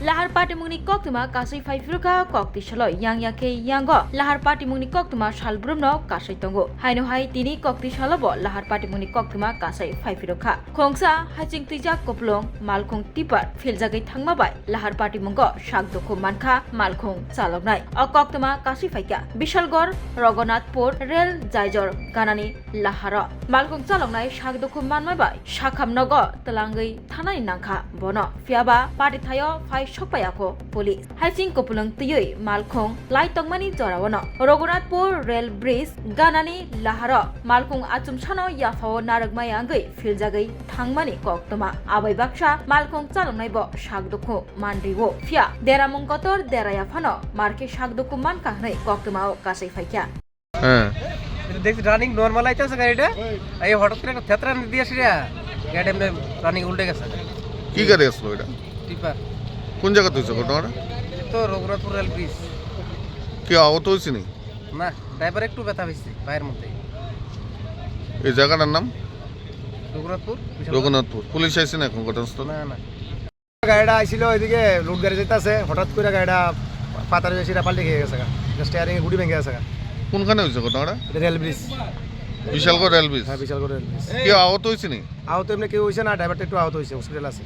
Lahar Party Mungni Koktuma Kasai Faifuruka Kokti Shalo Yang Yake Yango Lahar Party Mungni Koktuma Shalbrumno Kasai Tongo Haino Hai Tini Kokti Shalobo Lahar Party Mungni Koktuma Kasai Faifuruka Khongsa Haching Tija Koplong Malkhong Tipar Filjagai Thangmabai Lahar Party Mungo Shagdoko Manka Malkhong Chaloknai O Koktuma Kasai Faika Bishalgor Rogonathpur Rel Jaijor Ganani Lahara Malkhong Chaloknai Shagdoko Manmabai Shakhamnogo Talangai Thanai Nangkha Bono Fiaba Party Thayo Phai Shopayako Police Haching Kopulong Tiyoi Malkhong Lai Tongmani Jorawono Rogonathpur Rail Bridge Ganani Lahara Malkhong Achum Chano Yafao Naragmai Angai Filjagai Thangmani Koktoma Abai Baksha Malkhong Chalongnai Bo Shagdoko Mandriwo Fia Deramung Kotor Derayafano Marke Shagdoko Man Kahnai Koktoma Kasai Faikya দেখছি running normal আইতাছে গাড়িটা এই হঠাৎ করে একটা থেতরা দিয়ে আসিরা গাড়ি এমনি রানিং উল্টে গেছে কি গাড়ি আসলো এটা টিপার কোন জায়গাতে হয়েছে ঘটনাটা তো রঘুনাথপুর রেল ব্রিজ কি আহত হয়েছে নি না ড্রাইভার একটু ব্যথা পেয়েছে পায়ের মধ্যে এই জায়গাটার নাম রঘুনাথপুর পুলিশ আইছে না এখন ঘটনাস্থলে না না গাড়িটা আইছিল ওইদিকে লুট গাড়ি যেতেছে হঠাৎ করে গাড়িটা পাতার বেশিটা পাল্টে খেয়ে গেছে স্টিয়ারিং গুড়ি ভেঙে গেছে কোনখানে হয়েছে ঘটনাটা rail bridge Bishalgarh rail bridge হ্যাঁ বিশালগড় রেল ব্রিজ কি আহত হয়েছে নি আহত এমনি কেউ হয়েছে না ড্রাইভারটা একটু আহত হয়েছে হসপিটাল আছে